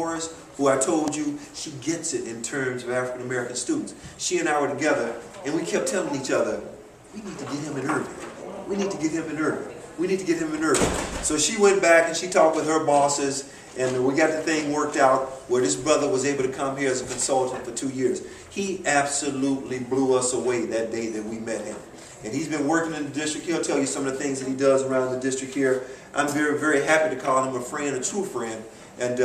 Morris, who I told you, she gets it in terms of African American students. She and I were together, and we kept telling each other, we need to get him in Irving. We need to get him in Irving. We need to get him in Irving. So she went back and she talked with her bosses, and we got the thing worked out where this brother was able to come here as a consultant for 2 years. He absolutely blew us away that day that we met him. And he's been working in the district. He'll tell you some of the things that he does around the district here. I'm very, very happy to call him a friend, a true friend, and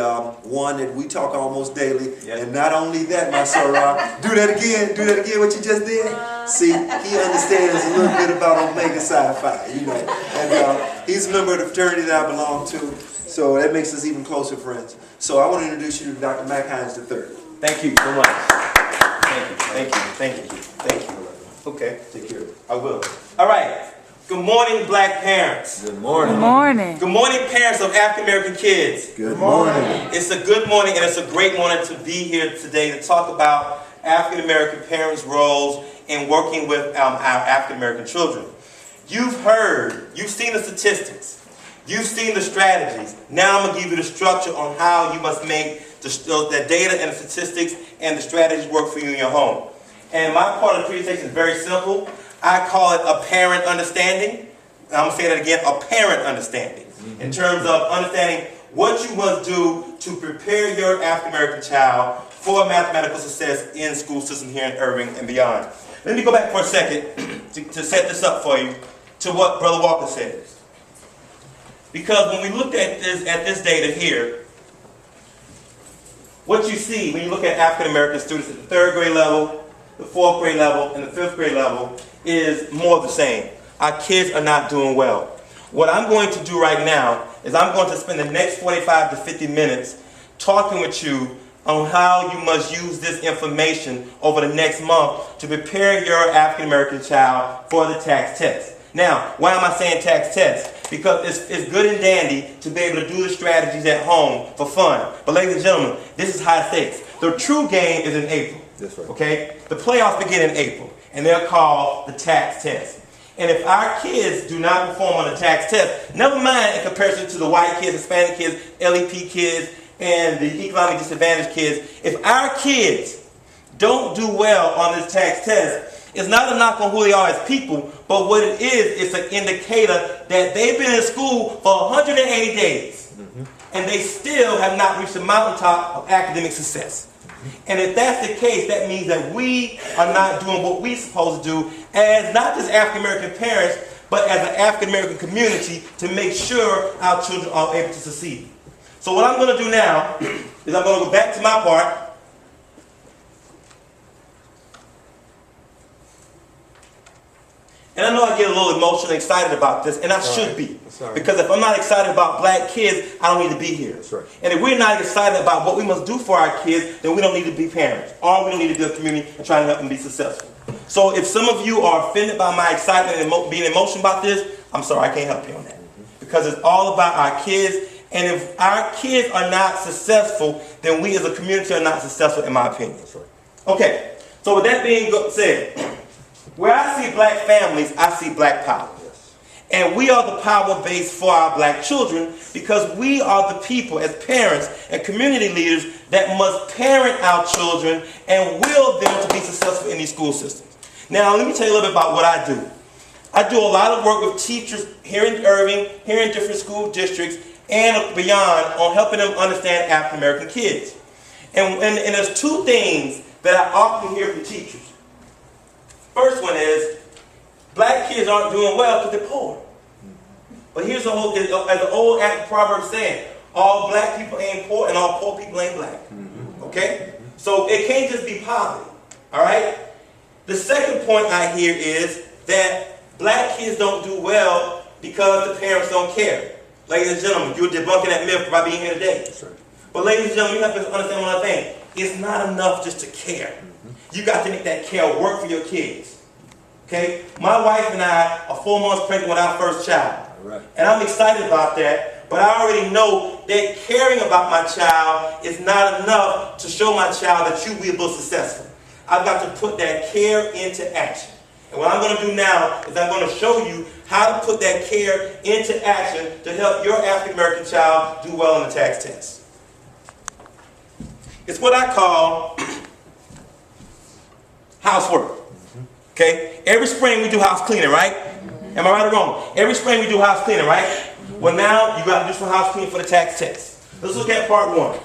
one that we talk almost daily. Yep. And not only that, my sir, do that again, what you just did. See, he understands a little bit about Omega Sci-Fi, you know. And he's a member of the fraternity that I belong to, so that makes us even closer friends. So I want to introduce you to Dr. Mack Hines III. Thank you so much. Thank you. Okay. Take care of it. I will. All right. Good morning, black parents. Good morning. Good morning. Good morning, parents of African American kids. Good morning. It's a good morning, and it's a great morning to be here today to talk about African American parents' roles in working with our African American children. You've seen the statistics, you've seen the strategies. Now I'm going to give you the structure on how you must make the data and the statistics and the strategies work for you in your home. And my part of the presentation is very simple. I call it a parent understanding. I'm going to say that again, a parent understanding. In terms of understanding what you must do to prepare your African American child for mathematical success in school system here in Irving and beyond. Let me go back for a second to set this up for you to what Brother Walker says. Because when we looked at this data here, what you see when you look at African American students at the 3rd grade level, the 4th grade level, and the 5th grade level is more of the same. Our kids are not doing well. What I'm going to do right now is I'm going to spend the next 45 to 50 minutes talking with you on how you must use this information over the next month to prepare your African American child for the tax test. Now, why am I saying tax test? Because it's good and dandy to be able to do the strategies at home for fun. But ladies and gentlemen, this is high stakes. The true game is in April. That's right. Okay? The playoffs begin in April, and they're called the tax test. And if our kids do not perform on the tax test, never mind in comparison to the white kids, Hispanic kids, LEP kids, and the economically disadvantaged kids, if our kids don't do well on this tax test, it's not a knock on who they are as people, but what it is, it's an indicator that they've been in school for 180 days, and they still have not reached the mountaintop of academic success. And if that's the case, that means that we are not doing what we're supposed to do as not just African American parents, but as an African American community to make sure our children are able to succeed. So what I'm going to do now is I'm going to go back to my part. And I know I get a little emotionally excited about this, and I should be. Because if I'm not excited about black kids, I don't need to be here. That's right. And if we're not excited about what we must do for our kids, then we don't need to be parents. Or we don't need to build a community and try to help them be successful. So if some of you are offended by my excitement and being emotional about this, I'm sorry, I can't help you on that. Because it's all about our kids. And if our kids are not successful, then we as a community are not successful, in my opinion. That's right. Okay, so with that being said, where I see black families, I see black power. Yes. And we are the power base for our black children because we are the people as parents and community leaders that must parent our children and will them to be successful in these school systems. Now, let me tell you a little bit about what I do. I do a lot of work with teachers here in Irving, here in different school districts, and beyond on helping them understand African American kids. And there's two things that I often hear from teachers. First one is, black kids aren't doing well because they're poor. But here's the whole, as the old proverb saying, all black people ain't poor and all poor people ain't black. Okay? So it can't just be positive. All right? The second point I hear is that black kids don't do well because the parents don't care. Ladies and gentlemen, you're debunking that myth by being here today. That's right. But ladies and gentlemen, you have to understand one other thing. It's not enough just to care. You got to make that care work for your kids. Okay? My wife and I are 4 months pregnant with our first child. All right. And I'm excited about that. But I already know that caring about my child is not enough to show my child that you will be successful. I've got to put that care into action. And what I'm going to do now is I'm going to show you how to put that care into action to help your African American child do well on the tax test. It's what I call housework. Okay? Every spring we do house cleaning, right? Am I right or wrong? Every spring we do house cleaning, right? Well, now you got to do some house cleaning for the tax test. Let's look at part one.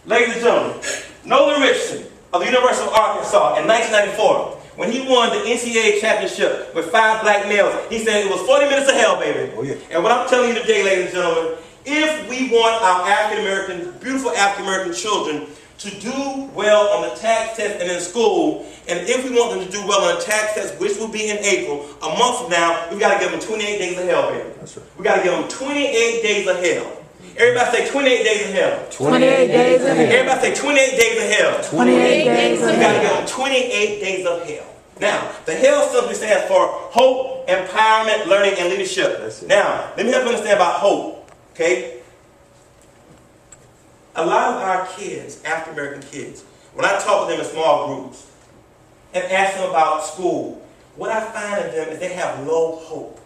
Ladies and gentlemen, Nolan Richardson of the University of Arkansas in 1994, when he won the NCAA championship with 5 black males, he said it was 40 minutes of hell, baby. Oh, yeah. And what I'm telling you today, ladies and gentlemen, if we want our African-American, beautiful African-American children to do well on the tax test and in school, and if we want them to do well on the tax test, which will be in April, a month from now, we've got to give them 28 days of hell, baby. That's right. We've got to give them 28 days of hell. Everybody say 28 days of hell. 28 days of hell. Everybody say 28 days of hell. 28 days of You got to hell. give them 28 days of hell. Now, the hell simply stands for hope, empowerment, learning, and leadership. That's it. Now, let me help you understand about hope. Okay? A lot of our kids, African American kids, when I talk with them in small groups and ask them about school, what I find in them is they have low hope.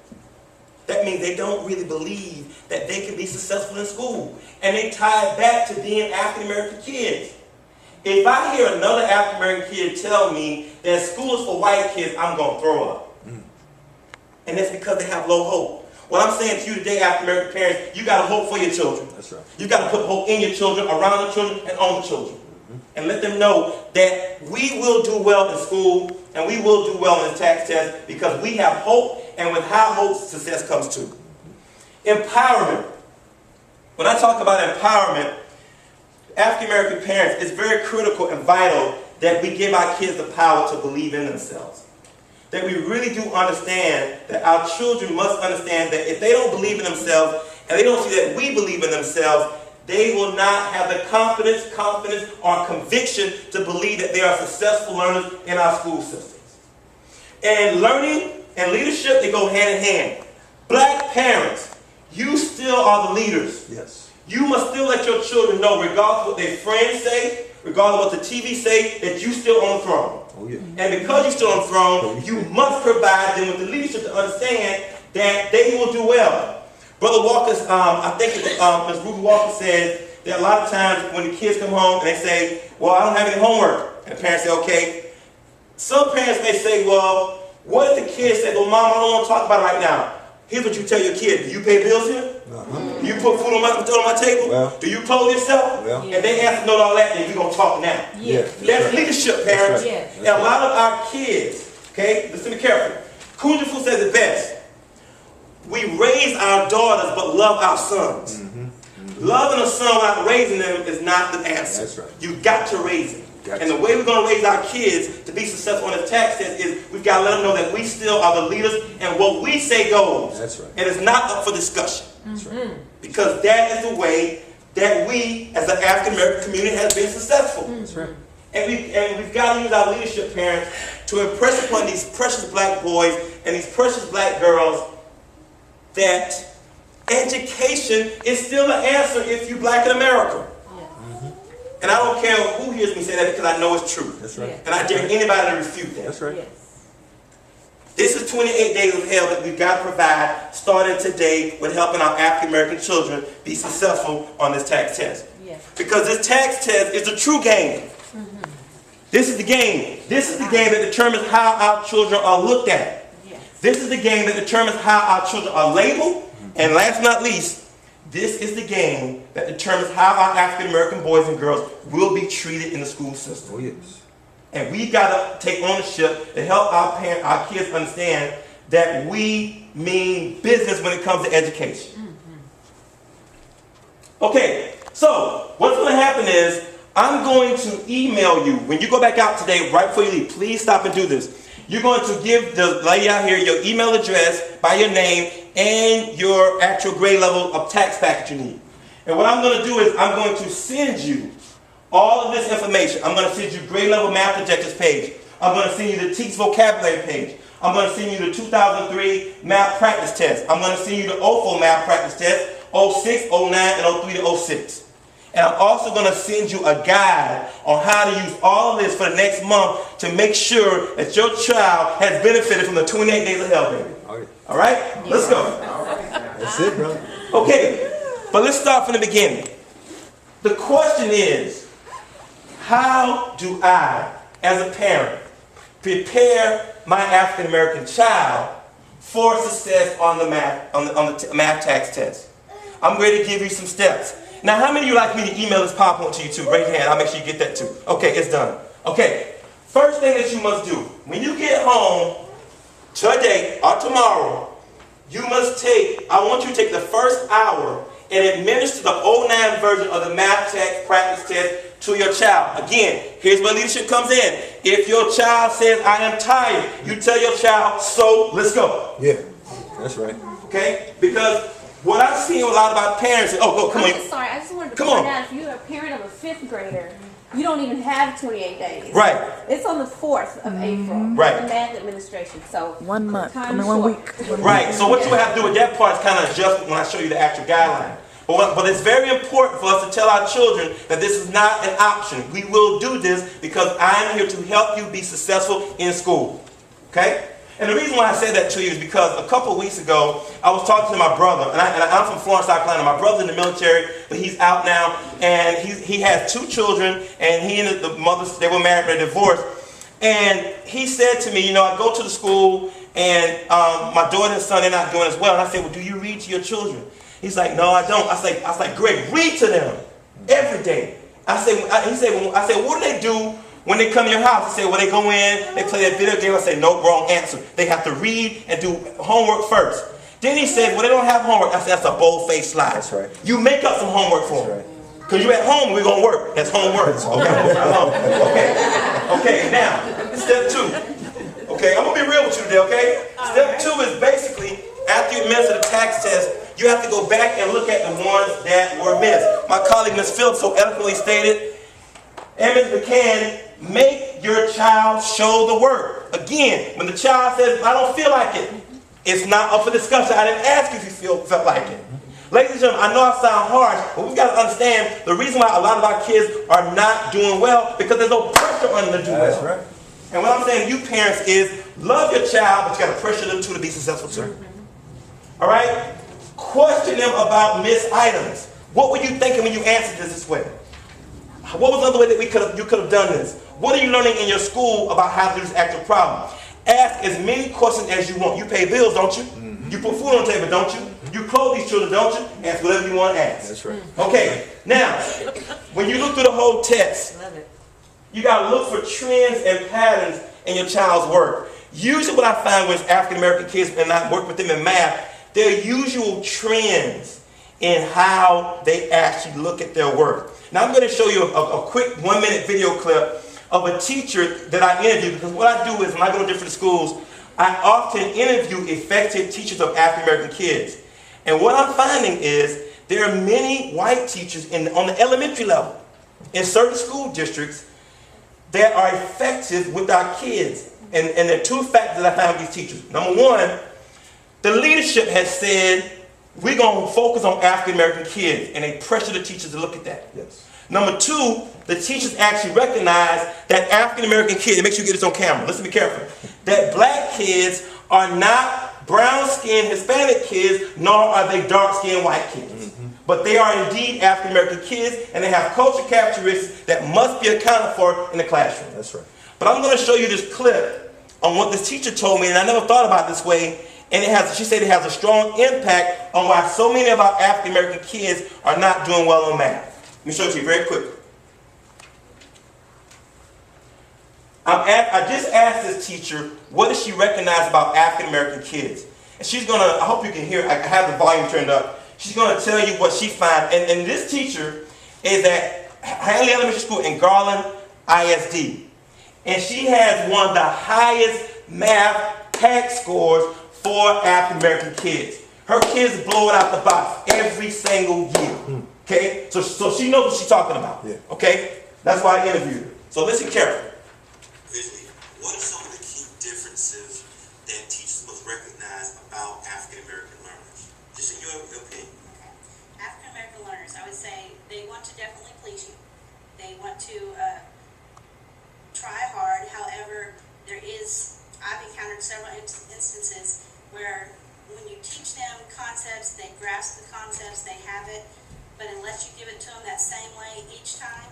That means they don't really believe that they can be successful in school. And they tie it back to being African American kids. If I hear another African American kid tell me that school is for white kids, I'm going to throw up. And that's because they have low hope. What I'm saying to you today, African American parents, you got to hope for your children. That's right. You got to put hope in your children, around the children, and on the children. And let them know that we will do well in school and we will do well in the tax test because we have hope, and with high hope, success comes too. Empowerment. When I talk about empowerment, African American parents, it's very critical and vital that we give our kids the power to believe in themselves. That we really do understand that our children must understand that if they don't believe in themselves and they don't see that we believe in themselves, they will not have the confidence, or conviction to believe that they are successful learners in our school systems. And learning and leadership, they go hand in hand. Black parents, you still are the leaders. Yes. You must still let your children know, regardless of what their friends say, regardless of what the TV say, that you still on the throne. Oh, yeah. And because you're still on the throne, you must provide them with the leadership to understand that they will do well. Brother Walker, I think Ms. Ruby Walker said that a lot of times when the kids come home and they say, well, I don't have any homework. And the parents say, okay. Some parents may say, well, what if the kid said, well, Mom, I don't want to talk about it right now. Here's what you tell your kid. Do you pay bills here? Do you put food on my table? Well, do you clothe yourself? Well, and they have to know all that, then you're going to talk now. yeah. That's leadership, parents. Right. Yes. And a lot of our kids, okay, listen to me carefully. Kunjifu says it best. We raise our daughters but love our sons. Loving a son without raising them is not the answer. That's right. You've got to raise them. Gotcha. And the way we're going to raise our kids to be successful on the tax test is we've got to let them know that we still are the leaders and what we say goes. That's right. And it's not up for discussion. That's right. Because that is the way that we as the African American community has been successful. That's right. And we've got to use our leadership, parents, to impress upon these precious black boys and these precious black girls that education is still the answer if you black in America. And I don't care who hears me say that because I know it's true. That's right. And I dare anybody to refute that. That's right. Yes. This is 28 days of hell that we've got to provide starting today with helping our African American children be successful on this tax test. Yes. Because this tax test is the true game. This is the game. This is the game that determines how our children are looked at. Yes. This is the game that determines how our children are labeled. And last but not least, this is the game that determines how our African American boys and girls will be treated in the school system. Oh, yes. And we've got to take ownership to help our kids understand that we mean business when it comes to education. Okay, so what's going to happen is I'm going to email you. When you go back out today, right before you leave, please stop and do this. You're going to give the lady out here your email address by your name and your actual grade level of tax package you need. And what I'm going to do is I'm going to send you all of this information. I'm going to send you grade level math objectives page. I'm going to send you the Teach vocabulary page. I'm going to send you the 2003 math practice test. I'm going to send you the 04 math practice test, 06, 09, and 03 to 06. And I'm also going to send you a guide on how to use all of this for the next month to make sure that your child has benefited from the 28 days of hell, baby. All right? Let's go. That's it, brother. Okay, but let's start from the beginning. The question is, how do I, as a parent, prepare my African American child for success on the math tax test? I'm ready to give you some steps. Now, how many of you like me to email this PowerPoint to you too? Raise your hand. I'll make sure you get that too. Okay, it's done. Okay, first thing that you must do, when you get home today or tomorrow, you must I want you to take the first hour and administer the '09 version of the math tax practice test to your child. Again, here's where leadership comes in. If your child says, I am tired, you tell your child, so let's go. Yeah, that's right. Okay? Because what I've seen a lot of our parents say, come on. I'm sorry, I just wanted to point out, if you're a parent of a 5th grader, you don't even have 28 days. Right. It's on the 4th of April. Right. The math administration. So 1 month. time is 1 short. week. Right. So what you would have to do with that part is kind of adjust when I show you the actual guideline. But it's very important for us to tell our children that this is not an option. We will do this because I'm here to help you be successful in school. Okay? And the reason why I said that to you is because a couple of weeks ago, I was talking to my brother, and I'm from Florence, South Carolina. My brother's in the military, but he's out now, and he has 2 children, and he and the mother, they were married, but divorced. And he said to me, I go to the school, and my daughter and son, they're not doing as well. And I said, well, do you read to your children? He's like, no, I don't. I was like, Greg, read to them every day. I said, what do they do when they come to your house? He said, well, they go in, they play that video game. I say, no, wrong answer. They have to read and do homework first. Then he said, well, they don't have homework. I said, that's a bold-faced lie. That's right. You make up some homework for them. Because you're at home, we're going to work. That's homework. Okay, now, step 2. Okay, I'm going to be real with you today, okay? Step 2 is basically, after you administer the tax test, you have to go back and look at the ones that were missed. My colleague, Ms. Phillips, so eloquently stated, and Ms. McCann, make your child show the work. Again, when the child says, I don't feel like it, it's not up for discussion. I didn't ask you if you felt like it. Ladies and gentlemen, I know I sound harsh, but we've got to understand the reason why a lot of our kids are not doing well because there's no pressure on them to do well. That's right. And what I'm saying to you parents is, love your child, but you got to pressure them to be successful too. All right? Question them about missed items. What were you thinking when you answered this way? What was another way that you could have done this? What are you learning in your school about how to do this actual problem? Ask as many questions as you want. You pay bills, don't you? Mm-hmm. You put food on the table, don't you? You clothe these children, don't you? Ask whatever you want to ask. That's right. Okay, now, when you look through the whole test, you got to look for trends and patterns in your child's work. Usually what I find with African American kids and I work with them in math, there are usual trends in how they actually look at their work. Now I'm going to show you a quick 1-minute video clip of a teacher that I interviewed, because what I do is when I go to different schools, I often interview effective teachers of African American kids. And what I'm finding is there are many white teachers on the elementary level in certain school districts that are effective with our kids. And there are 2 factors that I found with these teachers. Number 1, the leadership has said, we're going to focus on African American kids, and they pressure the teachers to look at that. Yes. Number 2, the teachers actually recognize that African American kids, make sure you get this on camera, listen, be careful, that black kids are not brown-skinned Hispanic kids, nor are they dark-skinned white kids. Mm-hmm. But they are indeed African American kids, and they have cultural characteristics that must be accounted for in the classroom. That's right. But I'm going to show you this clip on what this teacher told me, and I never thought about it this way, and she said it has a strong impact on why so many of our African American kids are not doing well in math. Let me show it to you very quickly. I just asked this teacher, what does she recognize about African American kids? And she's going to, I hope you can hear, I have the volume turned up. She's going to tell you what she finds. And this teacher is at Hanley Elementary School in Garland ISD. And she has one of the highest math tax scores for African American kids. Her kids blow it out the box every single year. Okay? So she knows what she's talking about. Yeah. Okay? That's why I interviewed her. So listen carefully. Visually, what are some of the key differences that teachers must recognize about African American learners? Just in your opinion. Okay. African American learners, I would say they want to definitely please you. They want to try hard. However, I've encountered several instances where when you teach them concepts, they grasp the concepts, they have it, but unless you give it to them that same way each time,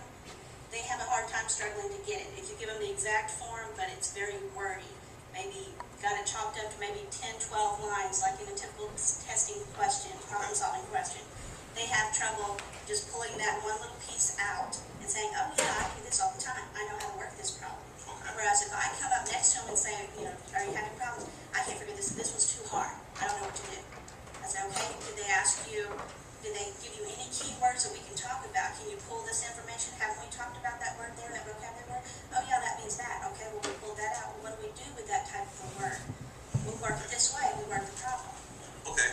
they have a hard time struggling to get it. If you give them the exact form, but it's very wordy, maybe got it chopped up to maybe 10, 12 lines, like in a typical testing question, problem-solving question, they have trouble just pulling that one little piece out and saying, oh yeah, I do this all the time. I know how to work this problem. Whereas if I come up next to them and say, are you having problems? I can't figure this. This was too hard. I don't know what to do. I say, okay, did they ask you, did they give you any keywords that we can talk about? Can you pull this information? Haven't we talked about that word there, that vocabulary word? Oh yeah, that means that. Okay, well we pulled that out. Well, what do we do with that type of a word? We work it this way. We work the problem. Okay,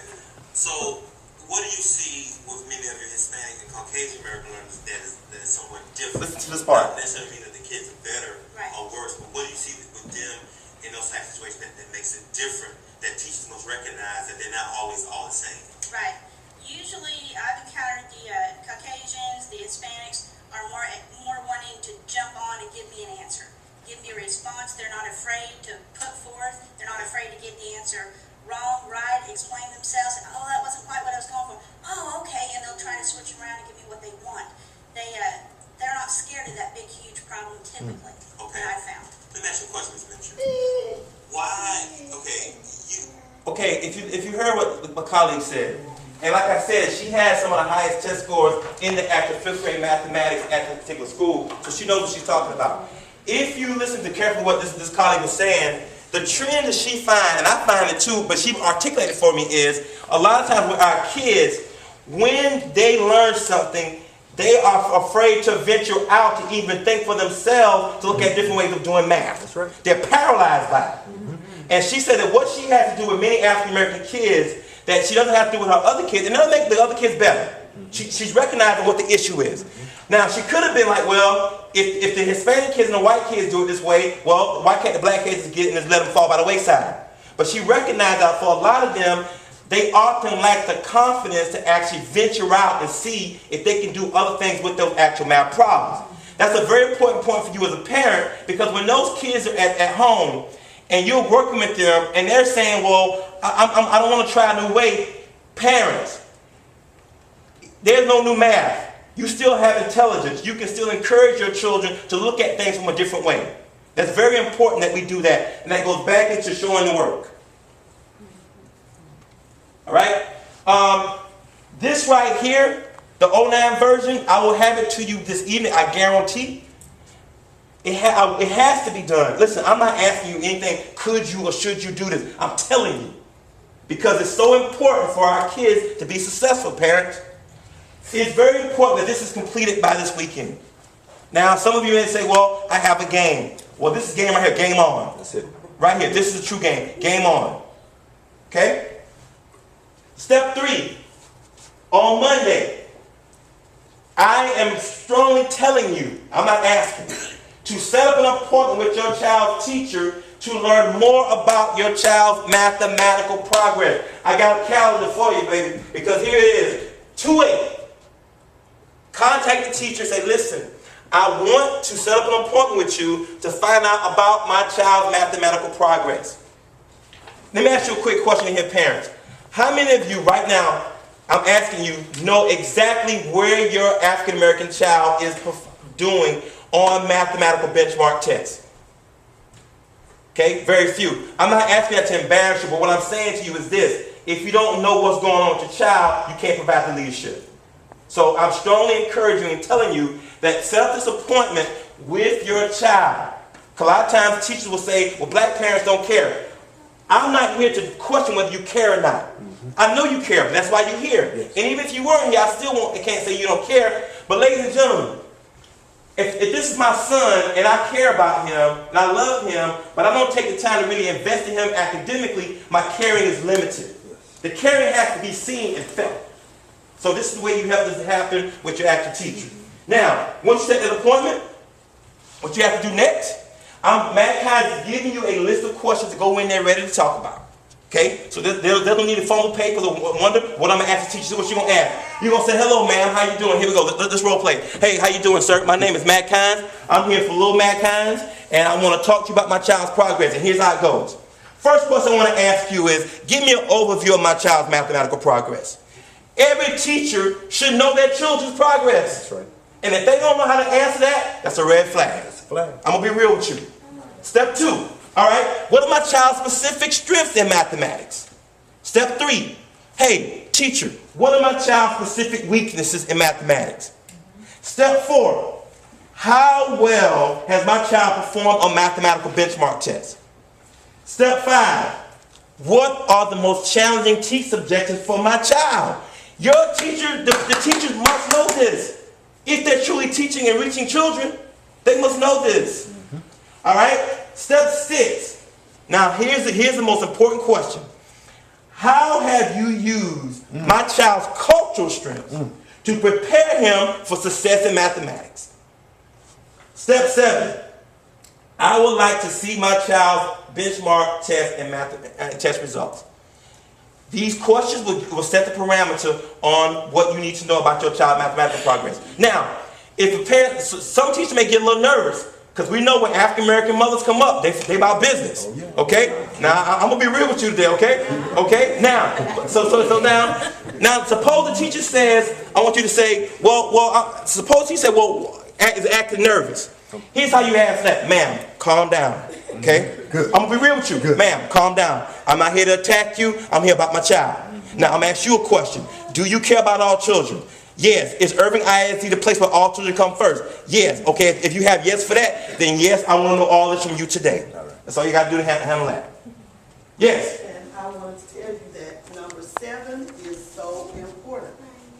so what do you see with many of your Hispanic and Caucasian American learners that is somewhat different? Listen to this part. Not necessarily mean that the kids are better or worse, but what do you see with them in those type of situations that makes it different, that teachers must recognize that they're not always all the same? Right. Usually, I've encountered the Caucasians, the Hispanics are more wanting to jump on and give me an answer, give me a response. They're not afraid to put forth. They're not afraid to get the answer wrong, right, explain themselves. Oh, that wasn't quite what I was going for. Oh, okay, and they'll try to switch around and give me what they want. They're not scared of that big, huge problem typically. Okay. That I found. Let me ask you a question, Ms. Mitchell. Why? Okay, Okay, if you heard what my colleague said, and like I said, she has some of the highest test scores in the actual 5th grade mathematics at this particular school, so she knows what she's talking about. If you listen to carefully what this colleague was saying, the trend that she finds, and I find it too, but she articulated for me, is a lot of times with our kids, when they learn something, they are afraid to venture out to even think for themselves, to look at different ways of doing math. That's right. They're paralyzed by it. And she said that what she has to do with many African American kids, that she doesn't have to do with her other kids, and that'll make the other kids better. She's recognizing what the issue is. Now, she could have been like, well, if the Hispanic kids and the white kids do it this way, well, why can't the black kids get it and just let them fall by the wayside? But she recognized that for a lot of them, they often lack the confidence to actually venture out and see if they can do other things with those actual math problems. That's a very important point for you as a parent, because when those kids are at home and you're working with them and they're saying, well, I don't want to try a new way, parents, there's no new math. You still have intelligence. You can still encourage your children to look at things from a different way. That's very important that we do that. And that goes back into showing the work. All right? This right here, the 09 version, I will have it to you this evening, I guarantee. It has to be done. Listen, I'm not asking you anything, could you or should you do this? I'm telling you. Because it's so important for our kids to be successful, parents. It's very important that this is completed by this weekend. Now, some of you may say, well, I have a game. Well, this is game right here, game on. That's it. Right here, this is a true game, game on. Okay? Step 3, on Monday, I am strongly telling you, I'm not asking, to set up an appointment with your child's teacher to learn more about your child's mathematical progress. I got a calendar for you, baby, because here it is, 2/8. Contact the teacher and say, listen, I want to set up an appointment with you to find out about my child's mathematical progress. Let me ask you a quick question here, parents. How many of you right now, I'm asking you, know exactly where your African American child is doing on mathematical benchmark tests? Okay, very few. I'm not asking that to embarrass you, but what I'm saying to you is this. If you don't know what's going on with your child, you can't provide the leadership. So I'm strongly encouraging and telling you that set up this appointment with your child. A lot of times teachers will say, well, black parents don't care. I'm not here to question whether you care or not. I know you care, but that's why you're here. Yes. And even if you weren't here, I can't say you don't care. But ladies and gentlemen, if this is my son and I care about him and I love him, but I don't take the time to really invest in him academically, my caring is limited. The caring has to be seen and felt. So this is the way you have this to happen with your actual teacher. Now, once you set that appointment, what you have to do next, Mack T is giving you a list of questions to go in there ready to talk about. Okay? So they don't need to fumble papers or wonder what I'm going to ask the teacher. What you're going to ask. You're going to say, hello, ma'am. How you doing? Here we go. Let's role play. Hey, how you doing, sir? My name is Mack T. I'm here for little Mack T, and I want to talk to you about my child's progress. And here's how it goes. First question I want to ask you is, give me an overview of my child's mathematical progress. Every teacher should know their children's progress. That's right. And if they don't know how to answer that, that's a red flag. That's a flag. I'm going to be real with you. Step 2, all right? What are my child's specific strengths in mathematics? Step 3, hey, teacher, what are my child's specific weaknesses in mathematics? Step 4, how well has my child performed on mathematical benchmark tests? Step 5, what are the most challenging teaching subjects for my child? Your teacher, the teachers must know this. If they're truly teaching and reaching children, they must know this. All right? Step 6. Now, here's the most important question. How have you used my child's cultural strengths to prepare him for success in mathematics? Step 7. I would like to see my child's benchmark test and test results. These questions will set the parameter on what you need to know about your child's mathematical progress. Now, if a parent, some teachers may get a little nervous because we know when African American mothers come up, they about business. Okay? Now I'm gonna be real with you today. Okay? Okay? Now, so now suppose the teacher says, I want you to say, suppose he said, is acting nervous. Here's how you answer that, ma'am. Calm down. Okay? Good. I'm gonna be real with you. Good. Ma'am, calm down. I'm not here to attack you. I'm here about my child. Now I'm gonna ask you a question. Do you care about all children? Yes. Is Irving ISD the place where all children come first? Yes. Okay. If you have yes for that, then yes, I want to know all this from you today. That's all you got to do to handle that. Yes. And I wanted to tell you that number 7 is so important.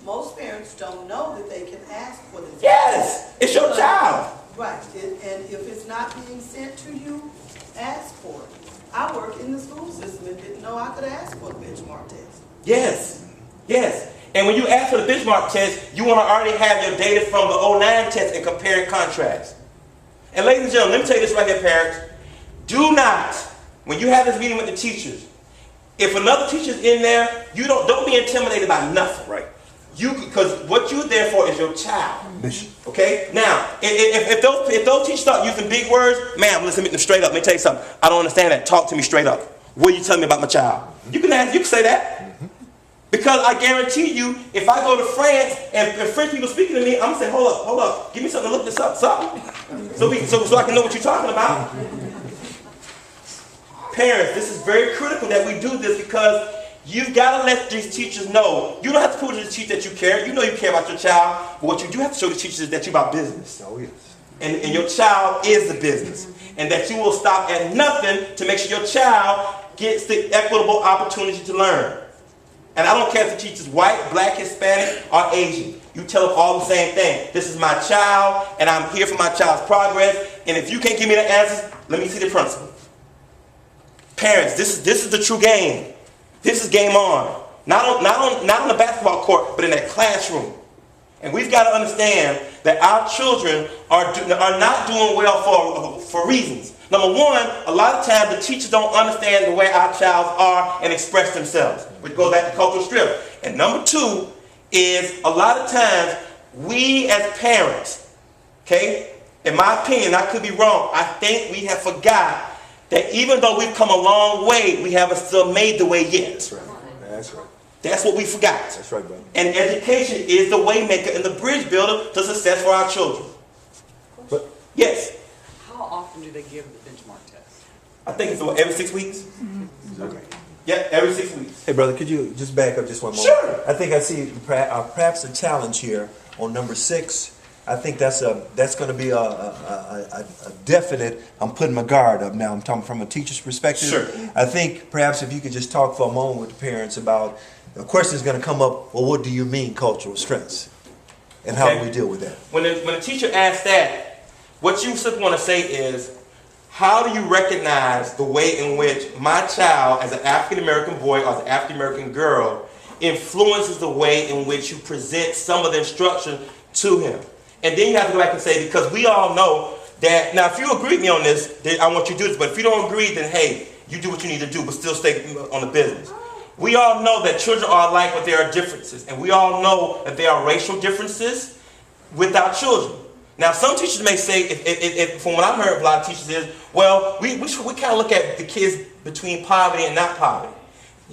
Most parents don't know that they can ask for this. Yes. It's your child. Right. And if it's not being sent to you, ask for it. I work in the school system and didn't know I could ask for a benchmark test. Yes. Yes. And when you ask for the benchmark test, you want to already have your data from the 09 test and compare and contrast. And ladies and gentlemen, let me tell you this right here, parents. Do not, when you have this meeting with the teachers, if another teacher's in there, don't be intimidated by nothing. Right. Because what you're there for is your child. Mission. Okay? Now, if those teachers start using big words, ma'am, listen to me straight up. Let me tell you something. I don't understand that. Talk to me straight up. What are you telling me about my child? You can say that. Because I guarantee you, if I go to France and French people speaking to me, I'm going to say, hold up, give me something to look this up, something. So I can know what you're talking about. Parents, this is very critical that we do this because you've got to let these teachers know. You don't have to prove to the teacher that you care. You know you care about your child. But what you do have to show the teachers is that you're about business. Oh, yes. And your child is the business. And that you will stop at nothing to make sure your child gets the equitable opportunity to learn. And I don't care if the teacher's white, black, Hispanic, or Asian. You tell them all the same thing. This is my child, and I'm here for my child's progress. And if you can't give me the answers, let me see the principal. Parents, this is the true game. This is game on. Not on the basketball court, but in that classroom. And we've got to understand that our children are not doing well for reasons. Number one, a lot of times the teachers don't understand the way our childs are and express themselves, which goes back to cultural strip. And number 2 is a lot of times we as parents, okay, in my opinion, I could be wrong, I think we have forgot that even though we've come a long way, we haven't still made the way yet. That's right. That's right. That's what we forgot. That's right, brother. And education is the way maker and the bridge builder to success for our children. But Yes. How often do they give the benchmark test? I think it's every 6 weeks. Okay. Yeah, every 6 weeks. Hey, brother, could you just back up just one moment? Sure. I think I see perhaps a challenge here on number 6. I think that's going to be a definite. I'm putting my guard up now. I'm talking from a teacher's perspective. Sure. I think perhaps if you could just talk for a moment with the parents about the question is going to come up. Well, what do you mean cultural strengths, and how do we deal with that? When the teacher asks that, what you simply want to say is, how do you recognize the way in which my child, as an African American boy or as an African American girl, influences the way in which you present some of the instruction to him? And then you have to go back and say, because we all know that, now if you agree with me on this, then I want you to do this, but if you don't agree, then hey, you do what you need to do, but still stay on the business. We all know that children are alike, but there are differences. And we all know that there are racial differences with our children. Now, some teachers may say, from what I've heard of a lot of teachers is, well, we kind of look at the kids between poverty and not poverty.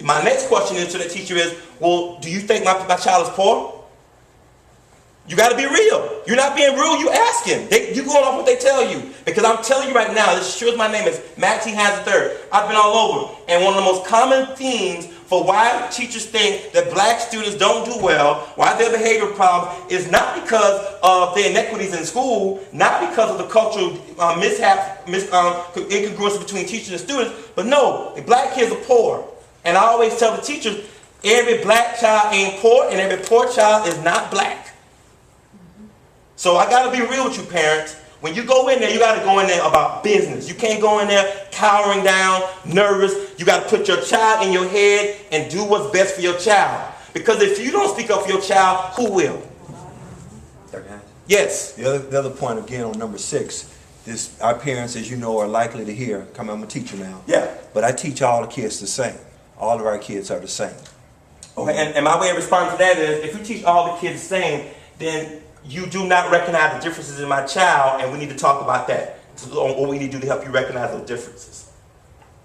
My next question is to the teacher is, well, do you think my child is poor? You got to be real. You're not being real, you asking. You going off what they tell you. Because I'm telling you right now, this sure as my name is Mack T. Hines III. I've been all over. And one of the most common themes for why teachers think that black students don't do well, why they have behavior problems, is not because of the inequities in school, not because of the cultural incongruence between teachers and students, but no, the black kids are poor. And I always tell the teachers, every black child ain't poor, and every poor child is not black. So I got to be real with you, parents. When you go in there, you got to go in there about business. You can't go in there cowering down, nervous. You got to put your child in your head and do what's best for your child. Because if you don't speak up for your child, who will? Yes. The other point again on number 6, our parents, as you know, are likely to hear. I'm a teacher now. Yeah. But I teach all the kids the same. All of our kids are the same. Okay. And my way of responding to that is, if you teach all the kids the same, then you do not recognize the differences in my child, and we need to talk about that. What we need to do to help you recognize those differences.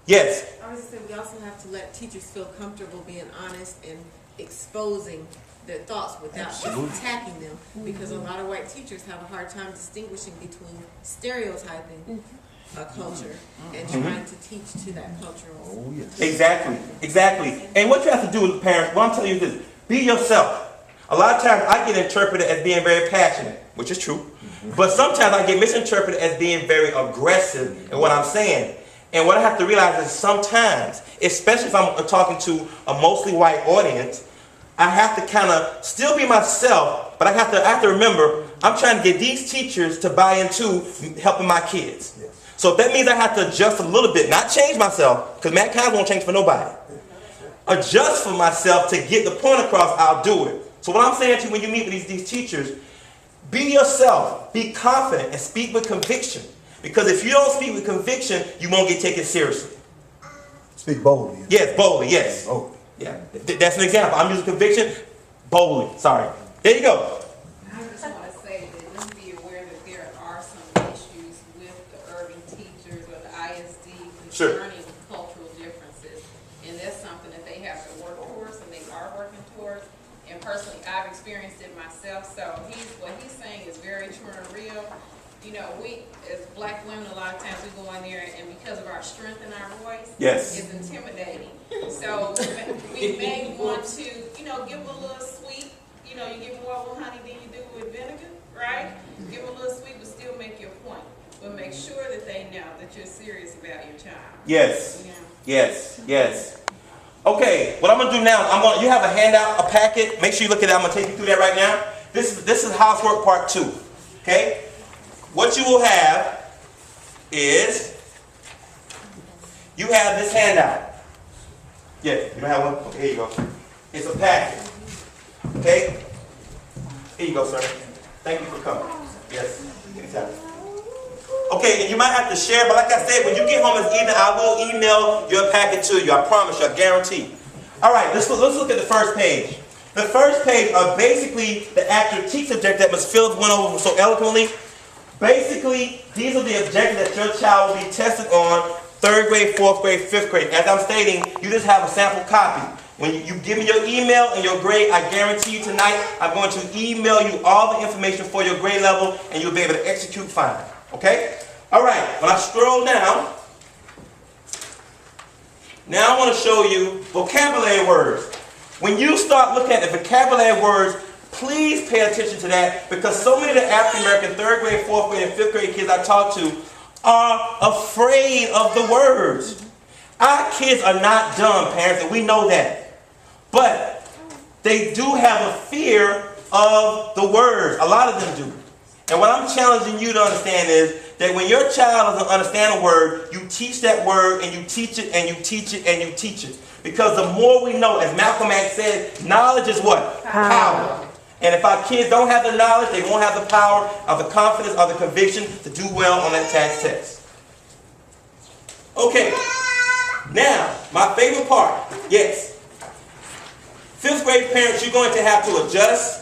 Yes? I was just saying, we also have to let teachers feel comfortable being honest and exposing their thoughts without just attacking them. Because a lot of white teachers have a hard time distinguishing between stereotyping a culture and trying to teach to that cultural. Oh, yes. Exactly. And what you have to do, parents, what I'm telling you is this: be yourself. A lot of times I get interpreted as being very passionate, which is true. But sometimes I get misinterpreted as being very aggressive in what I'm saying. And what I have to realize is sometimes, especially if I'm talking to a mostly white audience, I have to kind of still be myself, but I have to remember, I'm trying to get these teachers to buy into helping my kids. Yes. So if that means I have to adjust a little bit, not change myself, because Matt Kynes won't change for nobody. Adjust for myself to get the point across, I'll do it. So what I'm saying to you when you meet with these teachers, be yourself, be confident, and speak with conviction. Because if you don't speak with conviction, you won't get taken seriously. Speak boldly. Yes, boldly, yes. Boldly. Yeah, that's an example. I'm using conviction, boldly. Sorry. There you go. I just want to say that just be aware that there are some issues with the urban teachers or the ISD concerning cultural differences. And that's something that they have to work towards, and they are working towards. And personally, I've experienced it myself. So what he's saying is very true and real. You know, we as black women, a lot of times we go in there, and because of our strength in our voice, Yes, it's intimidating. So we may want to, you know, give a little sweet. You know, you give more with honey than you do with vinegar, right? Give a little sweet, but still make your point. But make sure that they know that you're serious about your child. Yes. Yeah. Yes. Okay, what I'm going to do now, you have a handout, a packet. Make sure you look at it. I'm going to take you through that right now. This is housework part 2. Okay? What you will have is, you have this handout. Yeah, you don't have one? Okay, here you go. It's a packet. Okay? Here you go, sir. Thank you for coming. Yes, anytime. Okay, and you might have to share, but like I said, when you get home this evening, I will email your packet to you. I promise you, I guarantee. All right, let's look at the first page. The first page are basically the actual teaching objectives that Ms. Phillips went over so eloquently. Basically, these are the objectives that your child will be tested on 3rd grade, 4th grade, 5th grade. As I'm stating, you just have a sample copy. When you give me your email and your grade, I guarantee you tonight, I'm going to email you all the information for your grade level, and you'll be able to execute fine. Okay? All right, when I scroll down, now I want to show you vocabulary words. When you start looking at the vocabulary words, please pay attention to that, because so many of the African American 3rd grade, 4th grade, and 5th grade kids I talk to are afraid of the words. Our kids are not dumb, parents, and we know that. But they do have a fear of the words. A lot of them do. And what I'm challenging you to understand is that when your child doesn't understand a word, you teach that word, and you teach it, and you teach it, and you teach it. Because the more we know, as Malcolm X said, knowledge is what? Power. And if our kids don't have the knowledge, they won't have the power of the confidence or the conviction to do well on that tax test. Okay. Now, my favorite part. Yes. 5th grade parents, you're going to have to adjust.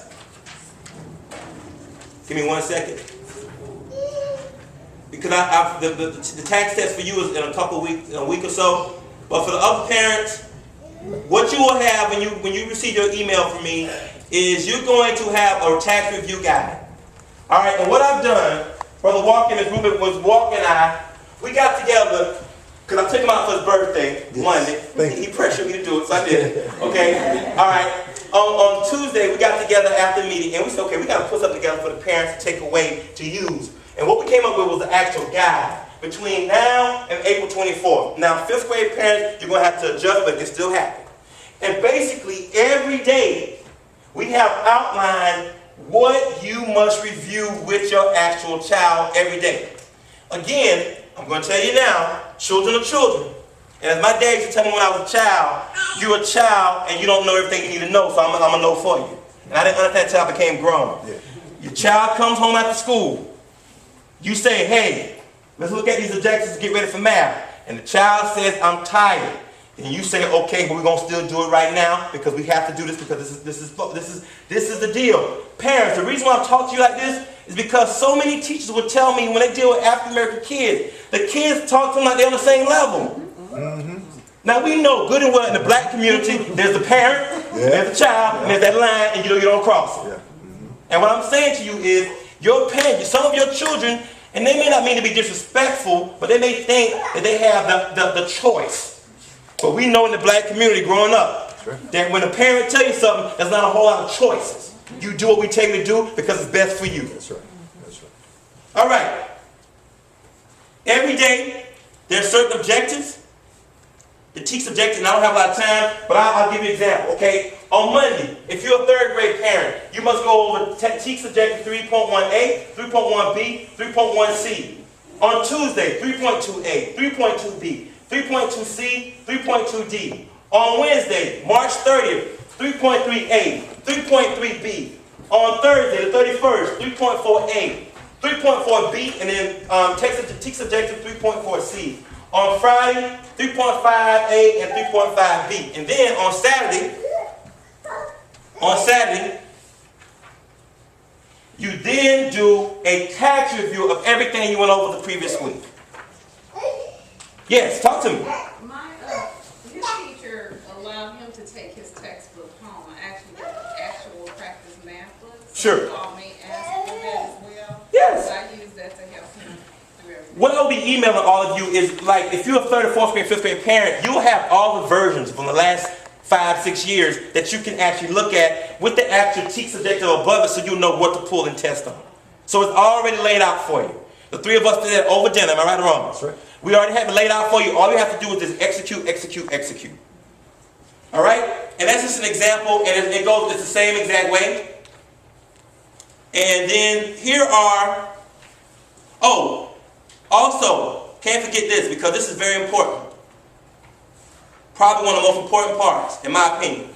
Give me 1 second. Because the tax test for you is in a week or so. But for the other parents, what you will have when you receive your email from me is you're going to have a tax review guide. All right, and what I've done, Brother Walker and Ms. Rubin was Walker and I, we got together, because I took him out for his birthday, Monday. He pressured me to do it, so I did it. Okay? All right. On Tuesday, we got together after the meeting, and we said, okay, we got to put something together for the parents to take away, to use. And what we came up with was the actual guide between now and April 24th. Now, 5th grade parents, you're going to have to adjust, but it can still happen. And basically, every day, we have outlined what you must review with your actual child every day. Again, I'm going to tell you now, children are children. And as my dad used to tell me when I was a child, you're a child and you don't know everything you need to know, so I'm going to know for you. And I didn't understand until I became grown. Yeah. Your child comes home after school. You say, hey, let's look at these objectives to get ready for math. And the child says, I'm tired. And you say, okay, but we're going to still do it right now because we have to do this because this is the deal. Parents, the reason why I'm talking to you like this is because so many teachers would tell me when they deal with African American kids, the kids talk to them like they're on the same level. Now we know good and well in the black community, there's the parent, there's the child, and there's that line, and you don't cross it. And what I'm saying to you is, your parents, some of your children, and they may not mean to be disrespectful, but they may think that they have the choice. But we know in the black community growing up, that when a parent tells you something, there's not a whole lot of choices. You do what we tell you to do because it's best for you. That's right. That's right. All right. Every day, there are certain objectives. The teach objectives, and I don't have a lot of time, but I'll give you an example, okay? On Monday, if you're a 3rd grade parent, you must go over teach objective 3.1a, 3.1b, 3.1c. On Tuesday, 3.2a, 3.2b, 3.2c, 3.2d. On Wednesday, March 30th, 3.3a, 3.3b. On Thursday, the 31st, 3.4a, 3.4b, and then teach objective 3.4c. On Friday, 3.5a and 3.5b. And then on Saturday, you then do a tax review of everything you went over the previous week. Yes, talk to me. His teacher allowed him to take his textbook home and actual practice math books. Sure. So y'all may ask for that as well. Yes. So I use that to help him through everything. What I'll be emailing all of you is, like, if you're a 3rd or 4th grade, 5th grade parent, you'll have all the versions from the last 5-6 years that you can actually look at with the actual teach objective above it, so you'll know what to pull and test on. So it's already laid out for you. The 3 of us did that over dinner. Am I right or wrong? That's right. We already have it laid out for you. All you have to do is just execute, execute, execute. All right? And that's just an example, and it goes, it's the same exact way. And then here are, also, can't forget this, because this is very important. Probably one of the most important parts, in my opinion.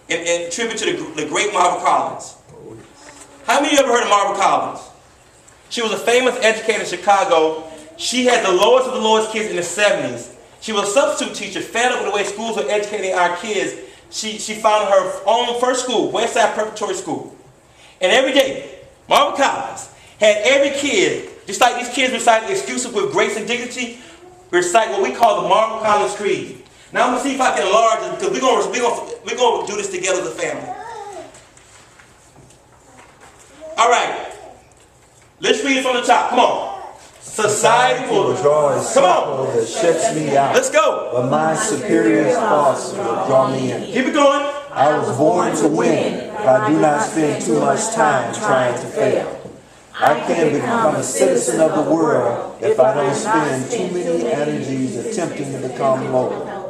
In tribute to the great Marva Collins. How many of you ever heard of Marva Collins? She was a famous educator in Chicago. She had the lowest of the lowest kids in the 70s. She was a substitute teacher, fed up with the way schools were educating our kids. She founded her own first school, Westside Preparatory School. And every day, Marva Collins had every kid, just like these kids recite excuses with grace and dignity, recite what we call the Marva Collins Creed. Now I'm going to see if I can enlarge it, because we're going to do this together as a family. All right. Let's read it from the top. Come on. Society will draw a circle that shuts me out. Let's go. But my superior thoughts will draw me in. Keep it going. I was born to win, but I do not spend too much time trying to fail. I can become a citizen of the world if I don't spend too many energies attempting to become local.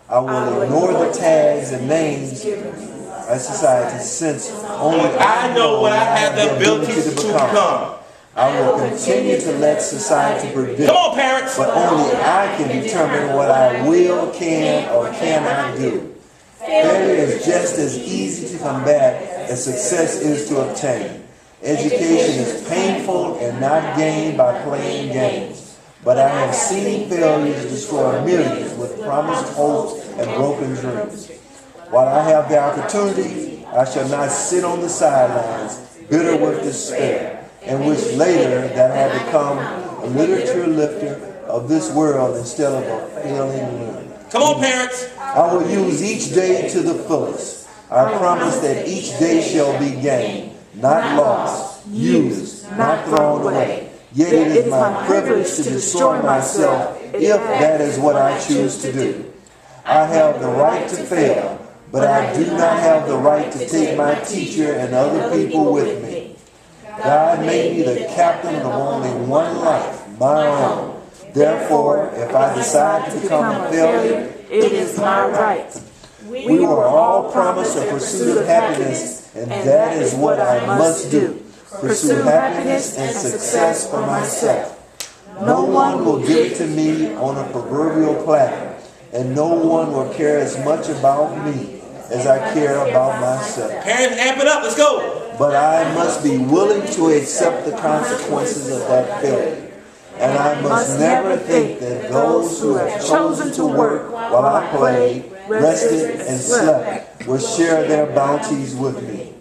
I will ignore the tags and names of society, since only I know what I have the ability to become. I will continue to let society predict. Come on, parents. But only I can determine what I will, can, or cannot do. Failure is just as easy to combat as success is to obtain. Education is painful and not gained by playing games. But I have seen failures destroy millions with promised hopes and broken dreams. While I have the opportunity, I shall not sit on the sidelines, bitter with despair, and wish later that I had become a literature lifter of this world instead of a failing learner. Come on, parents. I will use each day to the fullest. I promise that each day shall be gained, not lost, used, not thrown away. Yet it is my privilege to destroy myself if that is what I choose to do. I have the right to fail, but I do not have the right to take my teacher and other people with me. God made me the captain of only one life, my own. Therefore, if I decide to become a failure, it is my right. we were all promised a pursuit of happiness, and that is what I must do. Pursue happiness and success for myself. No one will give it to me on a proverbial platter, and no one will care as much about me as I care about myself. Parents, amp it up. Let's go. But I must be willing to accept the consequences of that failure. And I must never think that those who have chosen to work while I played, rested, and slept will share their bounties with me.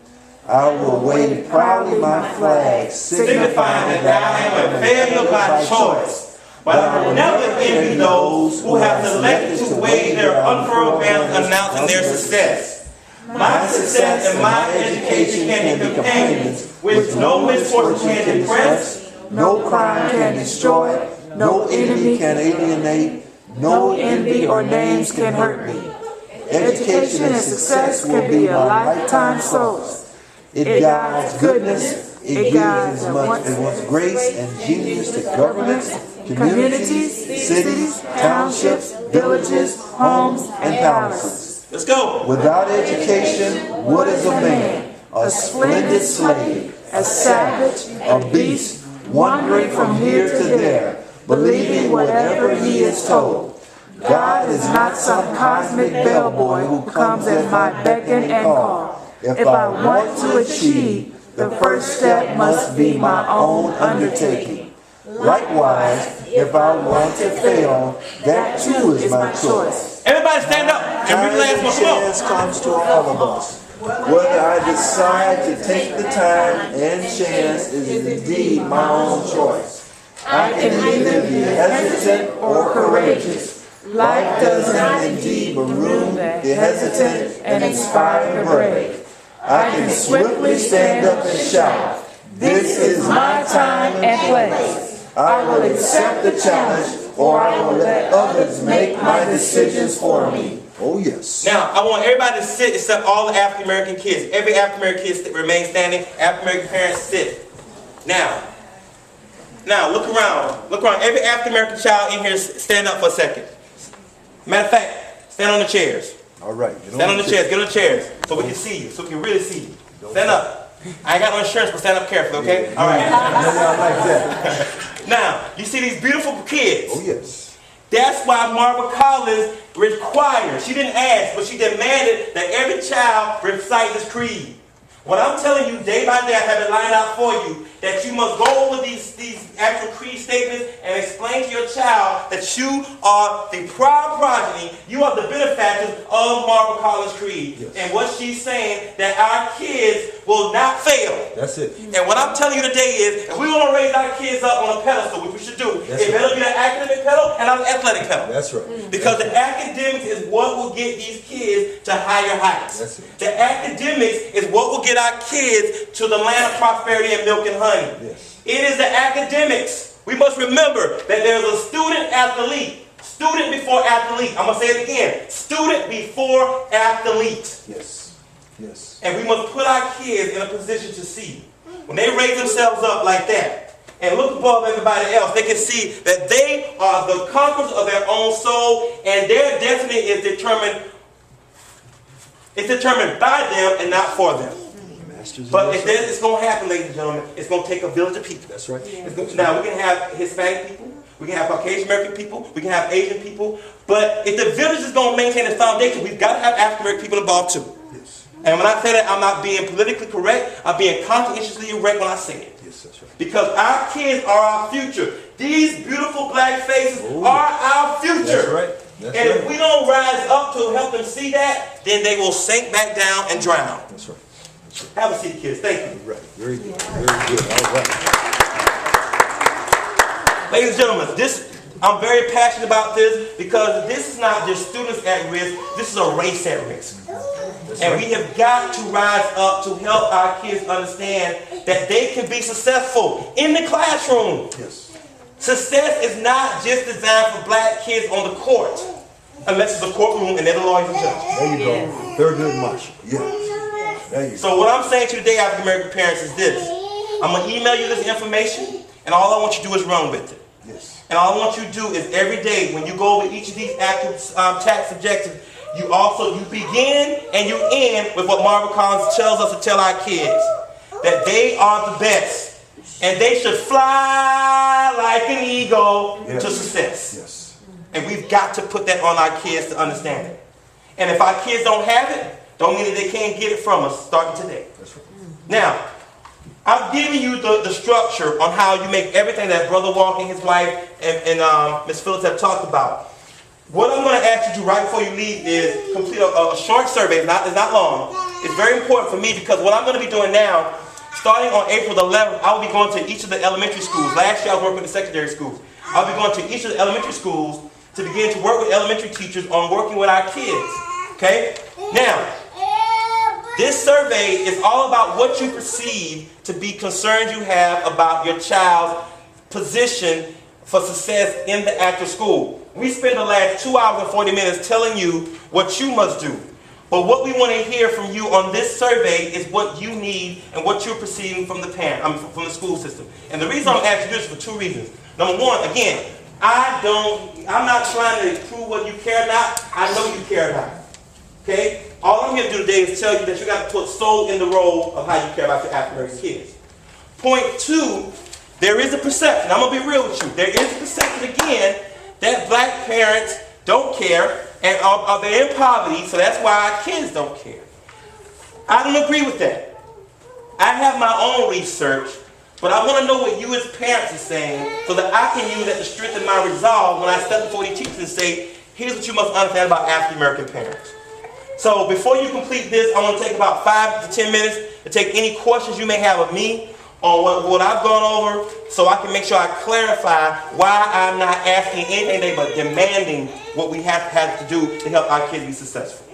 I will wave proudly my flag, Signifying that I am a failure by choice. But I will never envy those who have selected to wave their unfurled banners announcing their success. My success and my education can be companions which no misfortune can impress. no crime can destroy, no enemy can alienate, no envy or names can hurt me. Education and success will be a lifetime solace. It guides goodness, it gives as much grace and genius to governments, communities, cities, townships, villages, homes, and palaces. Let's go. Without education, what is a man? A splendid slave, a savage, a beast, wandering from here to there, believing whatever he is told. God is not some cosmic bellboy who comes at my beck and call. If I want to achieve, the first step must be my own undertaking. Likewise, if I want to fail, that too is my choice. Everybody stand up and read the last one. Come on. Chance comes to all of us. Whether I decide to take the time and chance is indeed my own choice. I can either be hesitant or courageous. Life does not indeed maroon the hesitant and inspire the brave. I can swiftly stand up and shout, "This is my time and place." I will accept the challenge, or I will let others make my decisions for me. Oh yes. Now, I want everybody to sit except all the African American kids. Every African American kid remain standing. African American parents sit. Now, look around. Look around. Every African American child in here, stand up for a second. Matter of fact, stand on the chairs. All right. Stand on the chairs. Get on the chairs so we can see you. So we can really see you. Stand up. I ain't got no insurance, but stand up carefully, okay? All right. I like that. Now, you see these beautiful kids. Oh yes. That's why Marva Collins required, she didn't ask, but she demanded that every child recite this creed. What I'm telling you day by day, I have it lined out for you, that you must go over these actual creed statements and explain to your child that you are the proud progeny, you are the benefactors of Marva Collins' creed. Yes. And what she's saying, that our kids will not fail. That's it. And what I'm telling you today is, if we want to raise our kids up on a pedestal, which we should do, That's it better be an academic pedal and an athletic pedal. That's right. Because the academics is what will get these kids to higher heights. That's it. The academics is what will get our kids to the land of prosperity and milk and honey. Yes. It is the academics. We must remember that there's a student athlete. Student before athlete. I'm going to say it again. Student before athlete. Yes. Yes. And we must put our kids in a position to see. When they raise themselves up like that and look above everybody else, they can see that they are the conquerors of their own soul, and their destiny is determined by them and not for them. But if it's going to happen, ladies and gentlemen, it's going to take a village of people. That's right. Now, we can have Hispanic people, we can have Caucasian American people, we can have Asian people, but if the village is going to maintain its foundation, we've got to have African American people involved too. Yes. And when I say that, I'm not being politically correct, I'm being conscientiously correct when I say it. Yes, that's right. Because our kids are our future. These beautiful black faces are our future. That's right. That's and right. if we don't rise up to help them see that, then they will sink back down and drown. That's right. Have a seat, kids. Thank you. Right. Very good. Very good. All right. Ladies and gentlemen, this I'm very passionate about this because this is not just students at risk, this is a race at risk. And we have got to rise up to help our kids understand that they can be successful in the classroom. Yes. Success is not just designed for black kids on the court, unless it's a courtroom and they're the lawyers and judges. There you go. Very good, Marshall. Yes. There you go. So what I'm saying to you today, African American parents, is this. I'm going to email you this information, and all I want you to do is run with it. Yes. And all I want you to do is every day, when you go over each of these active tax objectives, you begin and you end with what Marvel Collins tells us to tell our kids, that they are the best, and they should fly like an eagle to success. Yes. And we've got to put that on our kids to understand it. And if our kids don't have it, don't mean that they can't get it from us starting today. That's right. Now, I've given you the structure on how you make everything that Brother Walker and his wife and Ms. Phillips have talked about. What I'm going to ask you to do right before you leave is complete a short survey. It's not long. It's very important for me because what I'm going to be doing now, starting on April the 11th, I will be going to each of the elementary schools. Last year I was working with the secondary schools. I'll be going to each of the elementary schools to begin to work with elementary teachers on working with our kids. Okay? Now, this survey is all about what you perceive to be concerns you have about your child's position for success in the actual school. We spent the last 2 hours and 40 minutes telling you what you must do. But what we want to hear from you on this survey is what you need and what you're perceiving from the from the school system. And the reason I'm asking you this is for two reasons. Number one, again, I'm not trying to prove what you care not. I know you care about it. Okay? All I'm here to do today is tell you that you got to put soul in the role of how you care about your African American kids. Point two, there is a perception. I'm going to be real with you. There is a perception, again, that black parents don't care and they're in poverty, so that's why our kids don't care. I don't agree with that. I have my own research, but I want to know what you as parents are saying so that I can use that to strengthen my resolve when I step before these teachers and say, here's what you must understand about African American parents. So before you complete this, I want to take about 5 to 10 minutes to take any questions you may have of me on what I've gone over so I can make sure I clarify why I'm not asking anything but demanding what we have to do to help our kids be successful.